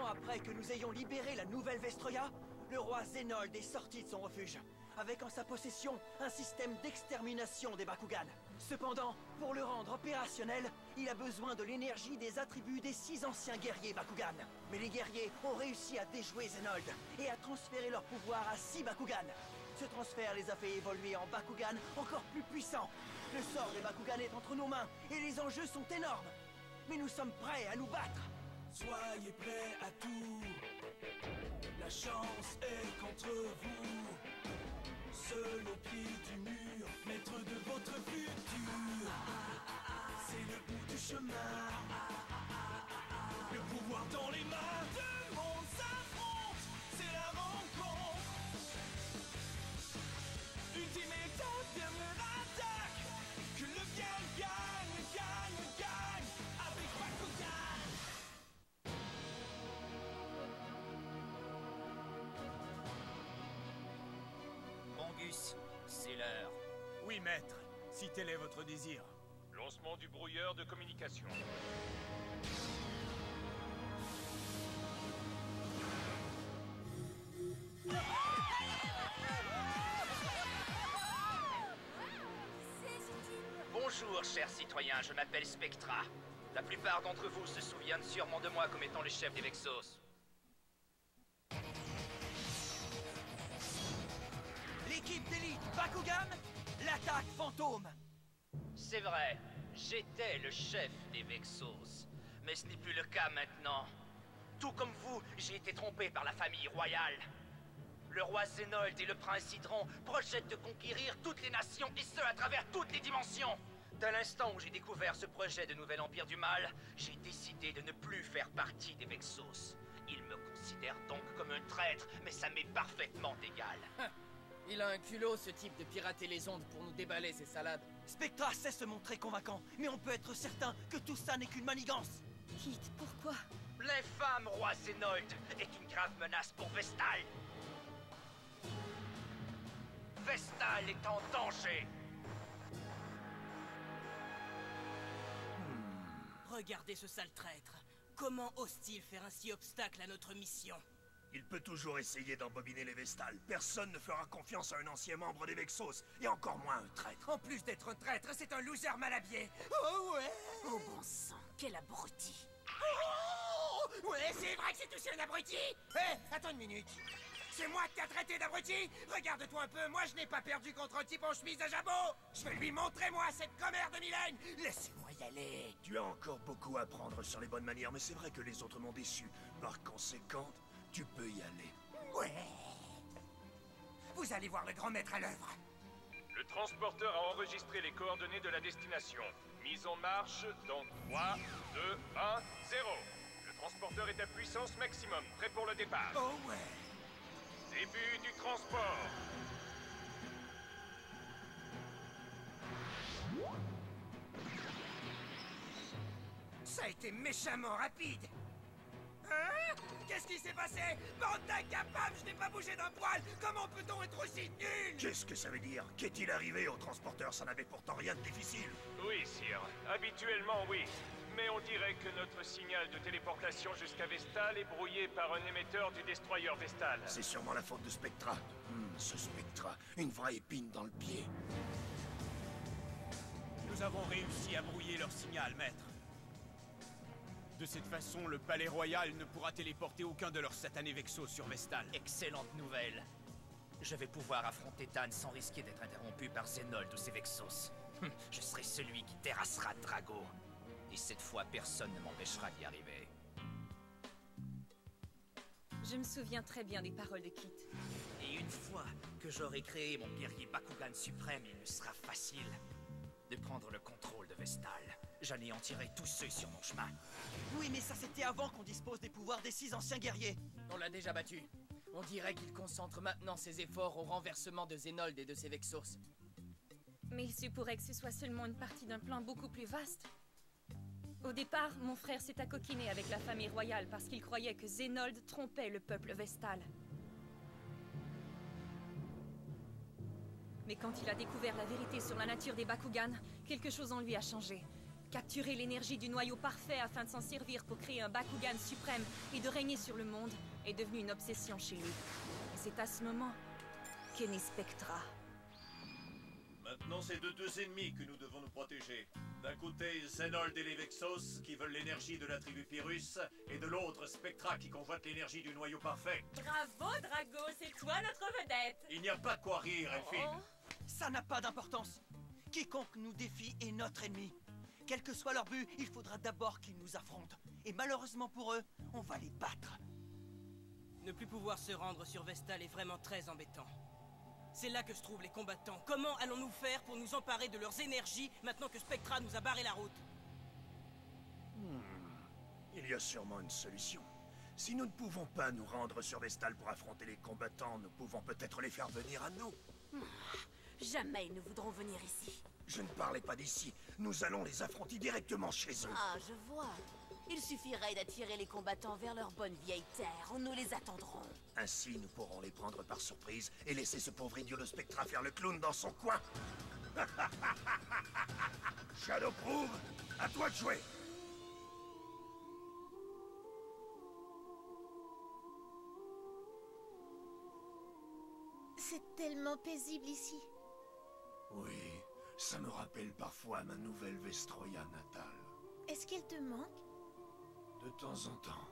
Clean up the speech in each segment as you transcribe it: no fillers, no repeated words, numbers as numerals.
temps après que nous ayons libéré la nouvelle Vestroya, le roi Zénold est sorti de son refuge, avec en sa possession un système d'extermination des Bakugan. Cependant, pour le rendre opérationnel, il a besoin de l'énergie des attributs des 6 anciens guerriers Bakugan. Mais les guerriers ont réussi à déjouer Zénold et à transférer leur pouvoir à 6 Bakugan. Ce transfert les a fait évoluer en Bakugan encore plus puissants. Le sort des Bakugan est entre nos mains et les enjeux sont énormes. Mais nous sommes prêts à nous battre. Soyez prêts à tout. La chance est contre vous. Seul au pied du mur, maître de votre futur. C'est le bout du chemin. Le pouvoir dans les mains. Deux mondes s'affrontent. C'est la rencontre. Ultime étape, dernière attaque. Que le bien gagne, gagne, gagne. Avec Bakugan. Angus, c'est l'heure. Oui, maître, si tel est votre désir. Lancement du brouilleur de communication. Bonjour, chers citoyens, je m'appelle Spectra. La plupart d'entre vous se souviennent sûrement de moi comme étant le chef des Vexos. L'équipe d'élite Bakugan, l'attaque fantôme. C'est vrai, j'étais le chef des Vexos. Mais ce n'est plus le cas maintenant. Tout comme vous, j'ai été trompé par la famille royale. Le roi Zénold et le prince Hydron projettent de conquérir toutes les nations, et ce, à travers toutes les dimensions. Dès l'instant où j'ai découvert ce projet de nouvel empire du mal, j'ai décidé de ne plus faire partie des Vexos. Ils me considèrent donc comme un traître, mais ça m'est parfaitement égal. Il a un culot, ce type, de pirater les ondes pour nous déballer ces salades. Spectra sait se montrer convaincant, mais on peut être certain que tout ça n'est qu'une manigance. Kit, pourquoi? L'infâme roi Zénold est une grave menace pour Vestal. Vestal est en danger. Regardez ce sale traître. Comment ose-t-il faire ainsi obstacle à notre mission? Il peut toujours essayer d'embobiner les Vestales. Personne ne fera confiance à un ancien membre des Vexos, et encore moins un traître. En plus d'être un traître, c'est un loser mal habillé. Oh ouais. Oh bon sang, quel abruti. Oh ouais, c'est vrai que c'est aussi un abruti. Hé, attends une minute. C'est moi qui t'ai traité d'abruti. Regarde-toi un peu, moi je n'ai pas perdu contre un type en chemise à jabot. Je vais lui montrer, moi, cette commère de Mylène. Laissez-moi y aller. Tu as encore beaucoup à apprendre sur les bonnes manières, mais c'est vrai que les autres m'ont déçu. Par conséquent, tu peux y aller. Ouais. Vous allez voir le grand maître à l'œuvre. Le transporteur a enregistré les coordonnées de la destination. Mise en marche dans 3, 2, 1, 0. Le transporteur est à puissance maximum, prêt pour le départ. Oh ouais. Début du transport. Ça a été méchamment rapide. Hein? Qu'est-ce qui s'est passé? Bande d'incapables, je n'ai pas bougé d'un poil. Comment peut-on être aussi nul? Qu'est-ce que ça veut dire? Qu'est-il arrivé au transporteur? Ça n'avait pourtant rien de difficile. Oui, sire. Habituellement, oui. Mais on dirait que notre signal de téléportation jusqu'à Vestal est brouillé par un émetteur du destroyer Vestal. C'est sûrement la faute de Spectra. Ce Spectra, une vraie épine dans le pied. Nous avons réussi à brouiller leur signal, maître. De cette façon, le palais royal ne pourra téléporter aucun de leurs satanés Vexos sur Vestal. Excellente nouvelle. Je vais pouvoir affronter Dan sans risquer d'être interrompu par Zénold ou ses Vexos. Je serai celui qui terrassera Drago. Et cette fois, personne ne m'empêchera d'y arriver. Je me souviens très bien des paroles de Kit. Et une fois que j'aurai créé mon guerrier Bakugan suprême, il me sera facile de prendre le contrôle de Vestal. J'anéantirai tous ceux sur mon chemin. Oui, mais ça c'était avant qu'on dispose des pouvoirs des 6 anciens guerriers. On l'a déjà battu. On dirait qu'il concentre maintenant ses efforts au renversement de Zénold et de ses Vexos. Mais il se pourrait que ce soit seulement une partie d'un plan beaucoup plus vaste. Au départ, mon frère s'est accoquiné avec la famille royale parce qu'il croyait que Zénold trompait le peuple Vestal. Mais quand il a découvert la vérité sur la nature des Bakugan, quelque chose en lui a changé. capturer l'énergie du noyau parfait afin de s'en servir pour créer un Bakugan suprême et de régner sur le monde est devenue une obsession chez lui. Et c'est à ce moment qu'est née Spectra. Maintenant, c'est de deux ennemis que nous devons nous protéger. D'un côté, Zenold et les Vexos, qui veulent l'énergie de la tribu Pyrrhus, et de l'autre, Spectra, qui convoite l'énergie du noyau parfait. Bravo, Drago, c'est toi notre vedette. Il n'y a pas de quoi rire, Elphine. Ça n'a pas d'importance. Quiconque nous défie est notre ennemi. Quel que soit leur but, il faudra d'abord qu'ils nous affrontent. Et malheureusement pour eux, on va les battre. Ne plus pouvoir se rendre sur Vestal est vraiment très embêtant. C'est là que se trouvent les combattants. Comment allons-nous faire pour nous emparer de leurs énergies maintenant que Spectra nous a barré la route? Il y a sûrement une solution. Si nous ne pouvons pas nous rendre sur Vestal pour affronter les combattants, nous pouvons peut-être les faire venir à nous. Jamais ils ne voudront venir ici. Je ne parlais pas d'ici. Nous allons les affronter directement chez eux. Ah, je vois. Il suffirait d'attirer les combattants vers leur bonne vieille terre. Nous les attendrons. Ainsi, nous pourrons les prendre par surprise et laisser ce pauvre idiot de Spectra faire le clown dans son coin. Shadowproof, à toi de jouer. C'est tellement paisible ici. Oui, ça me rappelle parfois ma nouvelle Vestroia natale. Est-ce qu'elle te manque? De temps en temps.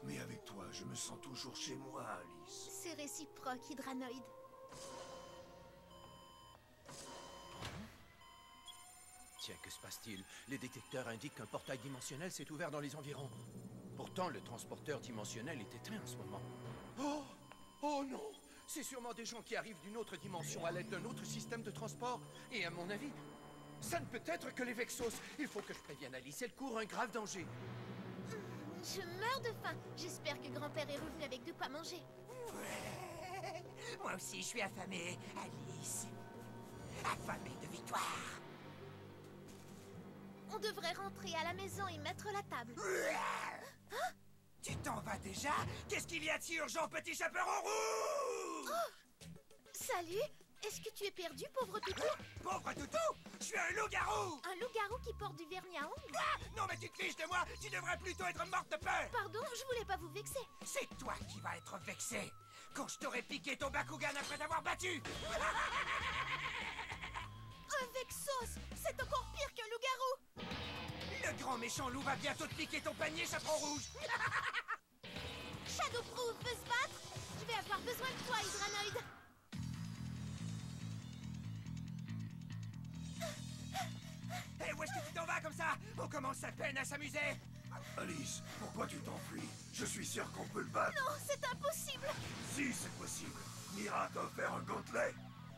Mais avec toi, je me sens toujours chez moi, Alice. C'est réciproque, Hydranoïde. Tiens, que se passe-t-il? Les détecteurs indiquent qu'un portail dimensionnel s'est ouvert dans les environs. Pourtant, le transporteur dimensionnel est éteint en ce moment. Oh! Oh non! C'est sûrement des gens qui arrivent d'une autre dimension à l'aide d'un autre système de transport. Et à mon avis, ça ne peut être que les Vexos. Il faut que je prévienne Alice, elle court un grave danger. Je meurs de faim. J'espère que grand-père est revenu avec de quoi manger. Ouais. Moi aussi, je suis affamé, Alice. Affamé de victoire. On devrait rentrer à la maison et mettre la table. Hein? Tu t'en vas déjà? Qu'est-ce qu'il y a de si urgent, petit chaperon rouge? Oh! Salut! Est-ce que tu es perdu, pauvre toutou? Pauvre toutou? Je suis un loup-garou! Un loup-garou qui porte du vernis à ongles? Ah! Non, mais tu te fiches de moi! Tu devrais plutôt être morte de peur! Pardon, je voulais pas vous vexer. C'est toi qui vas être vexé quand je t'aurai piqué ton Bakugan après t'avoir battu! Un Vexos! C'est encore pire qu'un loup-garou! Le grand méchant loup va bientôt te piquer ton panier, chaperon rouge! Shadowproof veut se battre? Je vais avoir besoin de toi, Hydranoïde! Hé, où est-ce que tu t'en vas comme ça? On commence à peine à s'amuser! Alice, pourquoi tu t'enfuis? Je suis sûr qu'on peut le battre. Non, c'est impossible! Si, c'est possible. Mira t'a offert un gantelet.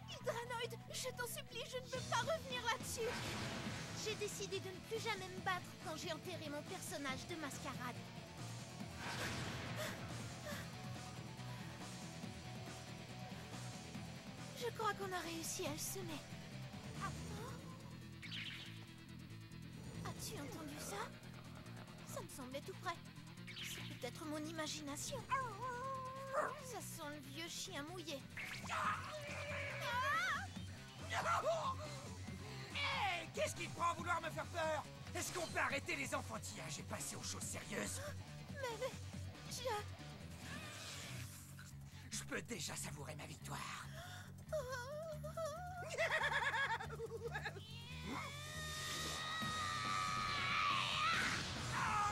Hydranoïde, je t'en supplie, je ne veux pas revenir là-dessus. J'ai décidé de ne plus jamais me battre quand j'ai enterré mon personnage de mascarade. Je crois qu'on a réussi à le semer. As-tu entendu ça? Ça me semblait tout près. C'est peut-être mon imagination. Ça sent le vieux chien mouillé. Hey, qu'est-ce qui te prend à vouloir me faire peur? Est-ce qu'on peut arrêter les enfantillages et passer aux choses sérieuses? Mais je peux déjà savourer ma victoire. Oh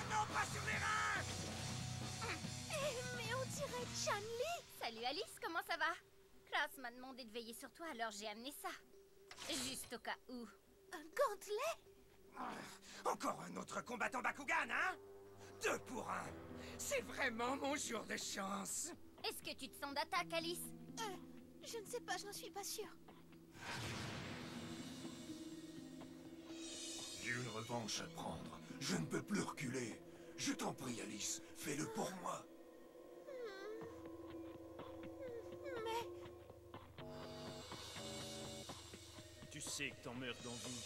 non, pas sur les reins! Mais on dirait Chun-Li! Salut Alice, comment ça va? Klaus m'a demandé de veiller sur toi, alors j'ai amené ça. Juste au cas où. Un gantelet? Encore un autre combattant Bakugan, hein? 2 pour 1. C'est vraiment mon jour de chance. Est-ce que tu te sens d'attaque, Alice? Je ne sais pas, je n'en suis pas sûre. J'ai une revanche à prendre. Je ne peux plus reculer. Je t'en prie, Alice, fais-le pour moi. Mais... Tu sais que t'en meurs d'envie.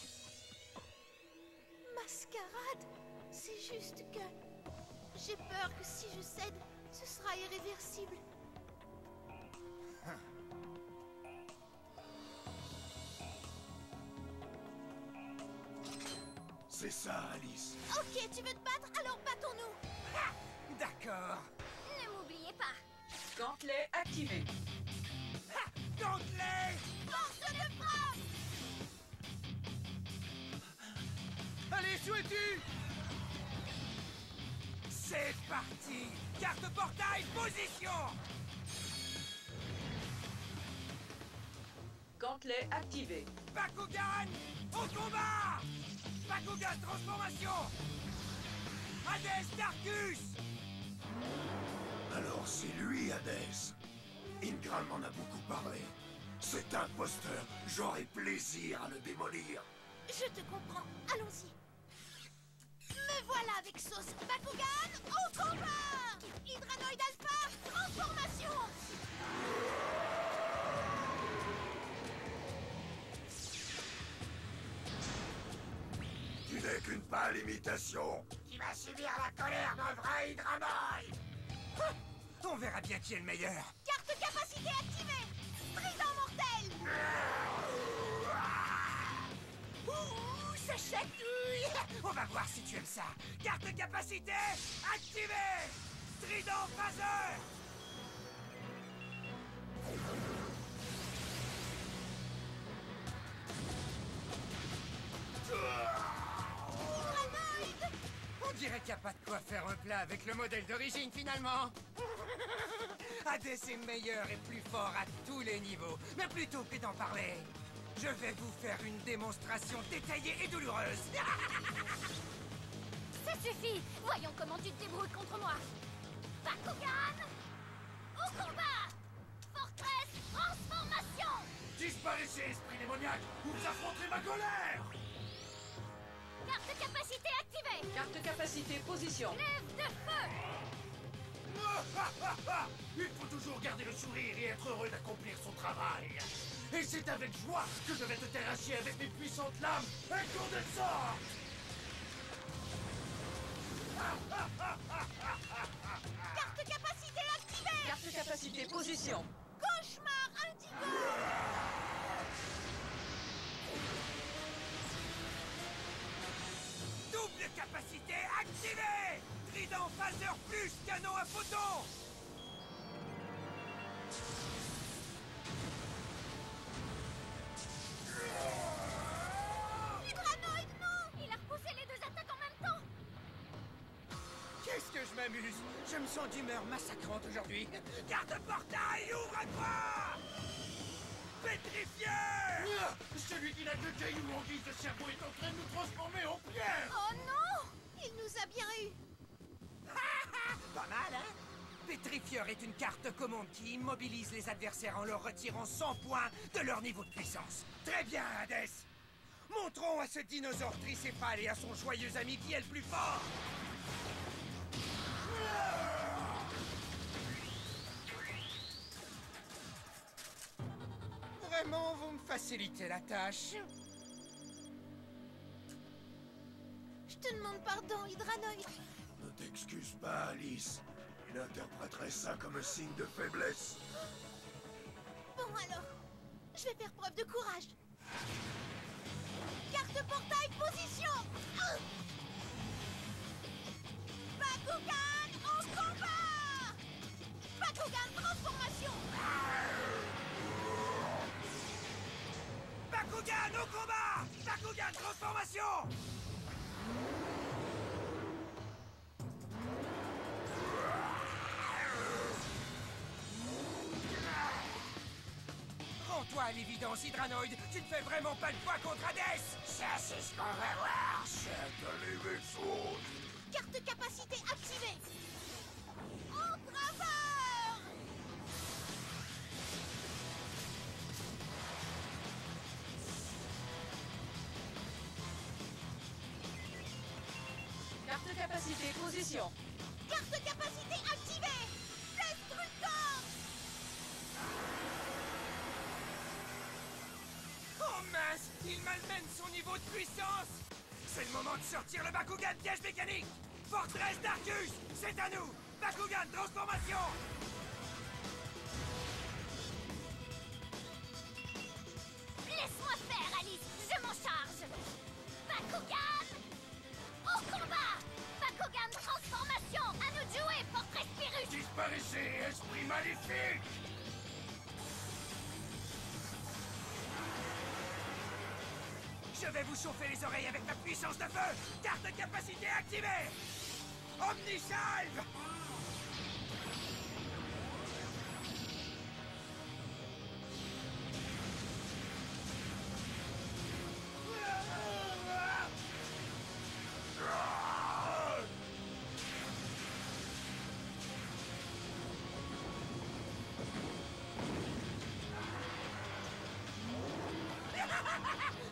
Mascarade? C'est juste que... J'ai peur que si je cède, ce sera irréversible. C'est ça, Alice. Ok, tu veux te battre, alors battons-nous. Ah, d'accord. Ne m'oubliez pas. Gantelet activé. Ah, Gantelet! Force de frappe! Allez, souhaites-tu? C'est parti! Carte portail, position! Gantelet activé. Bakugan, au combat! Bakugan, transformation! Hades Darkus! Alors c'est lui, Hades. Ingram m'en a beaucoup parlé. C'est un imposteur. J'aurai plaisir à le démolir. Je te comprends. Allons-y. Me voilà avec sauce. Bakugan, au combat! Hydranoïde Alpha, transformation! Tu n'es qu'une pâle imitation. Qui va subir la colère d'un vrai Hydranoïde! Ah, on verra bien qui est le meilleur. Carte capacité activée! Trident mortel! Ouh, ça chatouille! On va voir si tu aimes ça. Carte capacité activée! Trident phaseur! Hydranoïde! On dirait qu'il n'y a pas de quoi faire un plat avec le modèle d'origine finalement. Hades est meilleur et plus fort à tous les niveaux. Mais plutôt que d'en parler, je vais vous faire une démonstration détaillée et douloureuse. Ça suffit. Voyons comment tu te débrouilles contre moi. Bakugan, au combat! Fortress, transformation! Disparaissez, esprit démoniaque, ou vous affronterez ma colère! Carte capacité activée! Carte capacité position. Lève de feu! Il faut toujours garder le sourire et être heureux d'accomplir son travail. Et c'est avec joie que je vais te terrasser avec mes puissantes lames incandescentes. Carte capacité activée! Carte capacité position. Cauchemar indigo! Double capacité activée! Trident phaseur plus canon à photons! Hydranoïde, non! Il a repoussé les deux attaques en même temps! Qu'est-ce que je m'amuse! Je me sens d'humeur massacrante aujourd'hui. Carte portail, ouvre-toi! Pétrifié! Celui qui n'a que cailloux en guise de cerveau est en train de nous transformer en pierre. Oh non! Il nous a bien eu! Pas mal, hein? Pétrifieur est une carte commande qui immobilise les adversaires en leur retirant 100 points de leur niveau de puissance. Très bien, Hades! Montrons à ce dinosaure tricéphale et à son joyeux ami qui est le plus fort! Vraiment, vous me facilitez la tâche. Je te demande pardon, Hydranoïde. Ne t'excuse pas, Alice. Il interpréterait ça comme un signe de faiblesse. Bon alors, je vais faire preuve de courage. Carte portail, position! Bakugan, au combat! Bakugan, transformation! Bakugan, au combat! Bakugan, transformation! Rends-toi à l'évidence, Hydranoïde, tu ne fais vraiment pas le poids contre Hades! Ça, c'est ce qu'on va voir! C'est les vaisseaux. Carte capacité activée! Entraveur! Carte capacité position. Carte capacité activée! Destructor! Oh mince! Il malmène son niveau de puissance! C'est le moment de sortir le Bakugan piège mécanique! Fortress Darkus, c'est à nous! Bakugan transformation! Laisse-moi faire, Alice! Je m'en charge! Bakugan, Au combat! Bakugan transformation! À nous de jouer, Fortress Pyrrhus! Disparaissez, esprit maléfique! Je vais vous chauffer les oreilles avec ma puissance de feu! Carte de capacité activée! Omnisalve!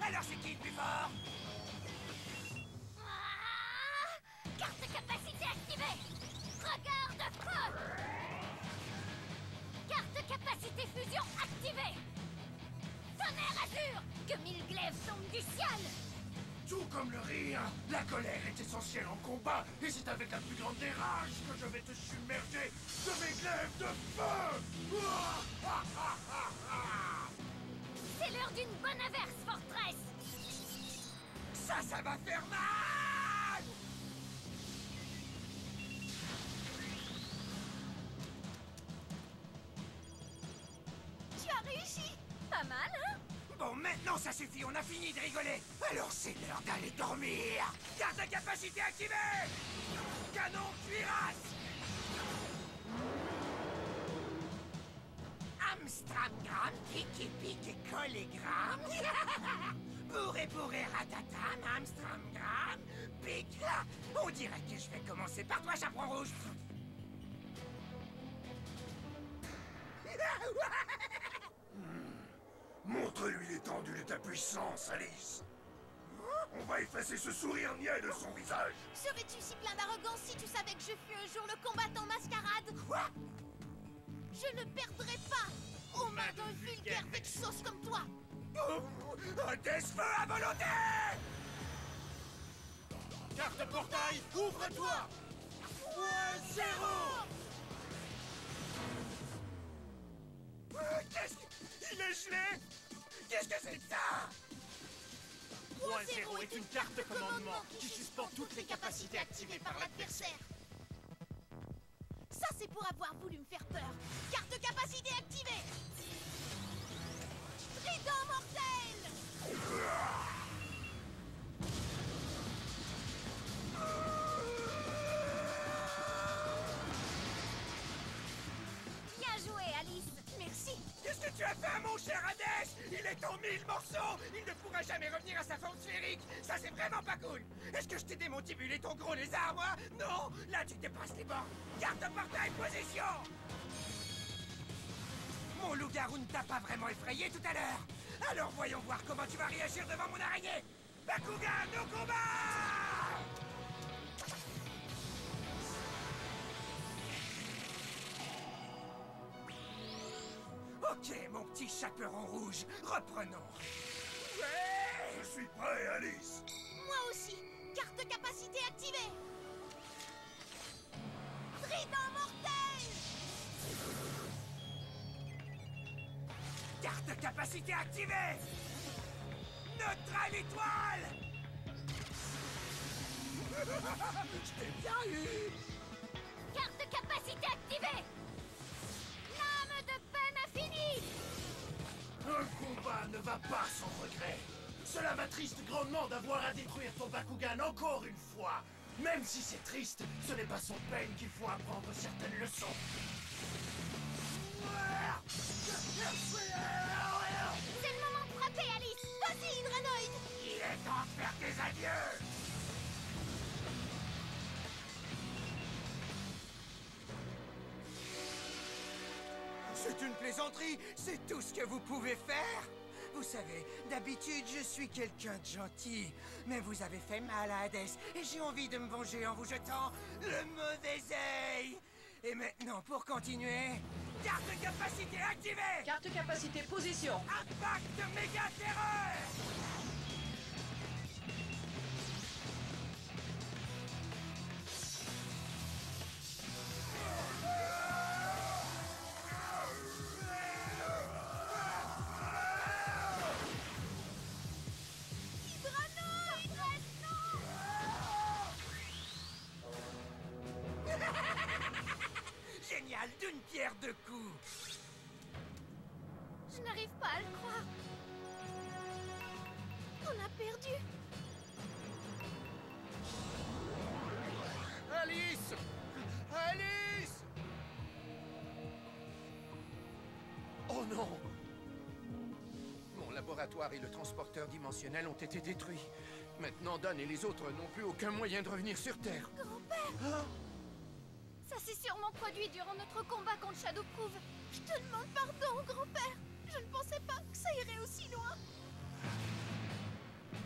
Alors c'est qui le plus fort? Carte de capacité activée! Regard de feu! Carte de capacité fusion activée! Tonnerre azur! Que mille glaives tombent du ciel! Tout comme le rire, la colère est essentielle en combat, et c'est avec la plus grande des rages que je vais te submerger de mes glaives de feu! C'est l'heure d'une bonne averse, Fortress! Ça va faire mal! Tu as réussi! Pas mal, hein? Bon, maintenant ça suffit, on a fini de rigoler! Alors c'est l'heure d'aller dormir! Carte de capacité activée! Canon cuirasse! Amstramgram, pique pique collégramme! Bourré ratatam, Amstramgram, pique là! On dirait que je vais commencer par toi, chaperon rouge! Montre-lui l'étendue de ta puissance, Alice! On va effacer ce sourire niais de son visage! Serais-tu si plein d'arrogance si tu savais que je fus un jour le combattant mascarade? Quoi? Je ne perdrai pas aux mains d'un vulgaire Vexos comme toi! Un death-feu à volonté! Carte portail, ouvre-toi! Point zéro! Qu'est-ce que... Il est gelé! Qu'est-ce que c'est que ça? Point zéro est une carte de commandement qui suspend toutes les capacités activées par l'adversaire. Ça, c'est pour avoir voulu me faire peur. Carte de capacité activée! Trident mortel! Bien joué, Alice! Merci! Qu'est-ce que tu as fait à mon cher Hades? Il est en 1000 morceaux! Il ne pourra jamais revenir à sa forme sphérique! Ça, c'est vraiment pas cool! Est-ce que je t'ai démontibulé ton gros lézard, moi? Non! Là, tu dépasses les bornes! Carte de portail, position! Mon loup-garou ne t'a pas vraiment effrayé tout à l'heure! Alors voyons voir comment tu vas réagir devant mon araignée! Bakugan, au combat! Ok, mon petit chaperon rouge, reprenons. Ouais! Je suis prêt, Alice! Moi aussi! Carte de capacité activée! Trident mortel! Carte de capacité activée! Neutral étoile! Je t'ai bien eu! Carte de capacité activée! Lame de peine infinie! Un combat ne va pas sans regret. Cela m'attriste grandement d'avoir à détruire ton Bakugan encore une fois. Même si c'est triste, ce n'est pas sans peine qu'il faut apprendre certaines leçons. C'est le moment de frapper, Alice! Vas-y, Hydranoid! Il est temps de faire tes adieux! C'est une plaisanterie, c'est tout ce que vous pouvez faire. Vous savez, d'habitude, je suis quelqu'un de gentil. Mais vous avez fait mal à Hades, et j'ai envie de me venger en vous jetant le mauvais œil. Et maintenant, pour continuer, carte de capacité activée! Carte de capacité position! Impact méga terreur! d'une pierre deux coups. Je n'arrive pas à le croire. On a perdu. Alice! Alice! Oh non! Mon laboratoire et le transporteur dimensionnel ont été détruits. Maintenant, Dan et les autres n'ont plus aucun moyen de revenir sur Terre. Grand-père! Ça s'est sûrement produit durant notre combat contre Shadowproof. Je te demande pardon, grand-père. Je ne pensais pas que ça irait aussi loin.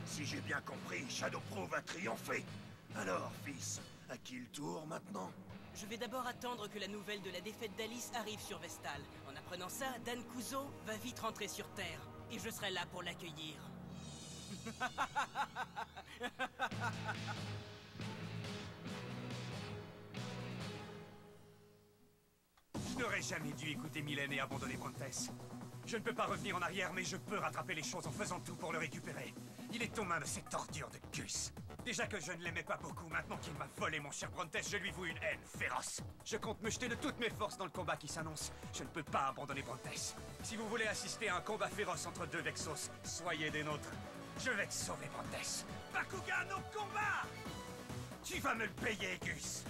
Si j'ai bien compris, Shadowproof va triompher. Alors, fils, à qui le tour maintenant? Je vais d'abord attendre que la nouvelle de la défaite d'Alice arrive sur Vestal. En apprenant ça, Dan Kuzo va vite rentrer sur Terre. Et je serai là pour l'accueillir. Je n'aurais jamais dû écouter Mylène et abandonner Brontes. Je ne peux pas revenir en arrière, mais je peux rattraper les choses en faisant tout pour le récupérer. Il est aux mains de cette ordure de Gus. Déjà que je ne l'aimais pas beaucoup, maintenant qu'il m'a volé mon cher Brontes, je lui voue une haine féroce. Je compte me jeter de toutes mes forces dans le combat qui s'annonce. Je ne peux pas abandonner Brontes. Si vous voulez assister à un combat féroce entre deux Vexos, soyez des nôtres. Je vais te sauver, Brontes. Bakugan au combat! Tu vas me le payer, Gus!